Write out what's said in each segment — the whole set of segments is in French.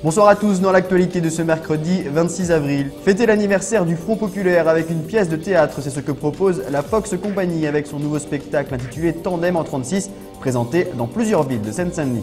Bonsoir à tous, dans l'actualité de ce mercredi 26 avril. Fêter l'anniversaire du Front Populaire avec une pièce de théâtre, c'est ce que propose la Fox Company avec son nouveau spectacle intitulé Tandem en 36, présenté dans plusieurs villes de Seine-Saint-Denis.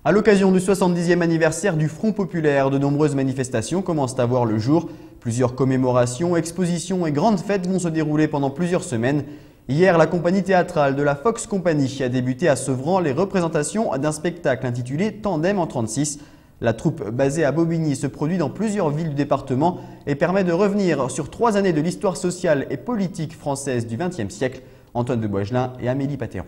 À l'occasion du 70e anniversaire du Front Populaire, de nombreuses manifestations commencent à voir le jour. Plusieurs commémorations, expositions et grandes fêtes vont se dérouler pendant plusieurs semaines. Hier, la compagnie théâtrale de la Fox Company a débuté à Sevran les représentations d'un spectacle intitulé Tandem en 36. La troupe basée à Bobigny se produit dans plusieurs villes du département et permet de revenir sur 3 années de l'histoire sociale et politique française du XXe siècle. Antoine de Boigelin et Amélie Patéron.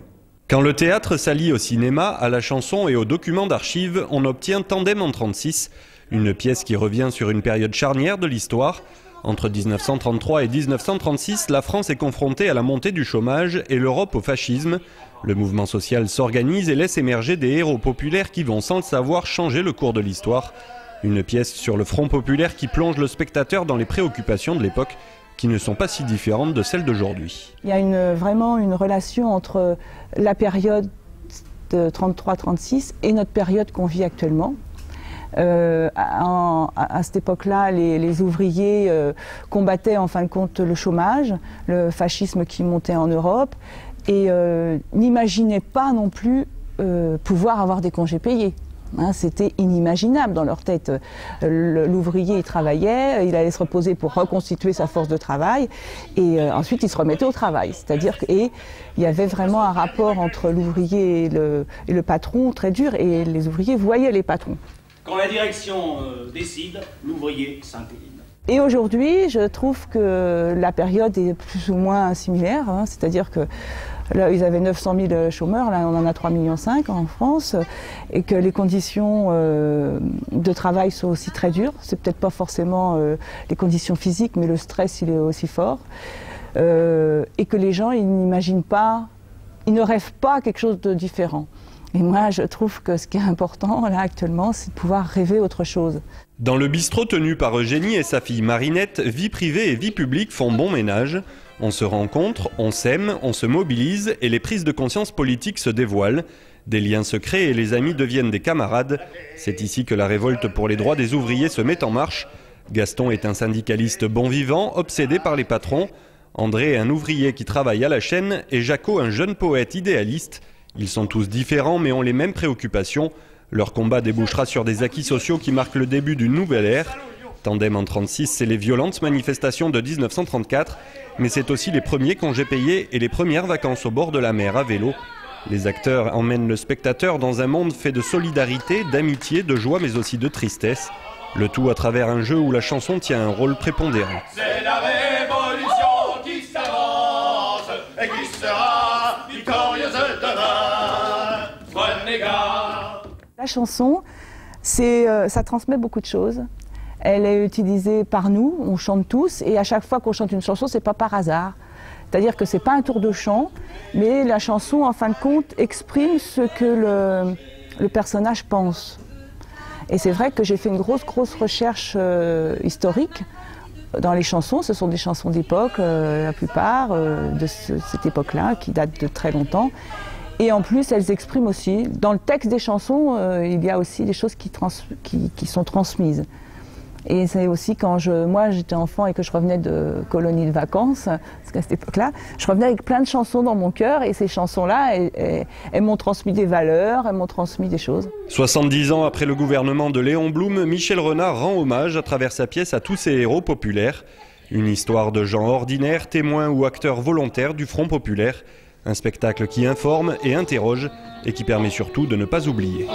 Quand le théâtre s'allie au cinéma, à la chanson et aux documents d'archives, on obtient Tandem en 36, une pièce qui revient sur une période charnière de l'histoire. Entre 1933 et 1936, la France est confrontée à la montée du chômage et l'Europe au fascisme. Le mouvement social s'organise et laisse émerger des héros populaires qui vont sans le savoir changer le cours de l'histoire. Une pièce sur le Front populaire qui plonge le spectateur dans les préoccupations de l'époque qui ne sont pas si différentes de celles d'aujourd'hui. Il y a vraiment une relation entre la période de 33-36 et notre période qu'on vit actuellement. À cette époque-là, les ouvriers combattaient en fin de compte le chômage, le fascisme qui montait en Europe et n'imaginaient pas non plus pouvoir avoir des congés payés. Hein, c'était inimagiable dans leur tête. L'ouvrier, il travaillait, il allait se reposer pour reconstituer sa force de travail et ensuite il se remettait au travail. C'est-à-dire qu'il y avait vraiment un rapport entre l'ouvrier et le patron très dur et les ouvriers voyaient les patrons. Quand la direction décide, l'ouvrier s'incline. Et aujourd'hui, je trouve que la période est plus ou moins similaire, hein, c'est-à-dire que là, ils avaient 900 000 chômeurs, là on en a 3,5 millions en France, et que les conditions de travail sont aussi très dures. C'est peut-être pas forcément les conditions physiques, mais le stress il est aussi fort. Et que les gens, ils n'imaginent pas, ils ne rêvent pas à quelque chose de différent. Et moi, je trouve que ce qui est important, là, actuellement, c'est de pouvoir rêver autre chose. Dans le bistrot tenu par Eugénie et sa fille Marinette, vie privée et vie publique font bon ménage. On se rencontre, on s'aime, on se mobilise et les prises de conscience politiques se dévoilent. Des liens se créent et les amis deviennent des camarades. C'est ici que la révolte pour les droits des ouvriers se met en marche. Gaston est un syndicaliste bon vivant, obsédé par les patrons. André est un ouvrier qui travaille à la chaîne et Jaco un jeune poète idéaliste. Ils sont tous différents mais ont les mêmes préoccupations. Leur combat débouchera sur des acquis sociaux qui marquent le début d'une nouvelle ère. Tandem en 36, c'est les violentes manifestations de 1934, mais c'est aussi les premiers congés payés et les premières vacances au bord de la mer à vélo. Les acteurs emmènent le spectateur dans un monde fait de solidarité, d'amitié, de joie mais aussi de tristesse. Le tout à travers un jeu où la chanson tient un rôle prépondérant. C'est la révolution qui s'avance et qui sera victorieuse demain. Prenez garde. La chanson, ça transmet beaucoup de choses. Elle est utilisée par nous, on chante tous, et à chaque fois qu'on chante une chanson, c'est pas par hasard. C'est-à-dire que c'est pas un tour de chant, mais la chanson, en fin de compte, exprime ce que le personnage pense. Et c'est vrai que j'ai fait une grosse recherche historique dans les chansons. Ce sont des chansons d'époque, la plupart, de cette époque-là, qui datent de très longtemps. Et en plus, elles expriment aussi, dans le texte des chansons, il y a aussi des choses qui sont transmises. Et c'est aussi quand moi j'étais enfant et que je revenais de colonies de vacances, parce qu'à cette époque-là, je revenais avec plein de chansons dans mon cœur et ces chansons-là, elles m'ont transmis des valeurs, elles m'ont transmis des choses. 70 ans après le gouvernement de Léon Blum, Michel Renard rend hommage à travers sa pièce à tous ces héros populaires. Une histoire de gens ordinaires, témoins ou acteurs volontaires du Front populaire. Un spectacle qui informe et interroge et qui permet surtout de ne pas oublier.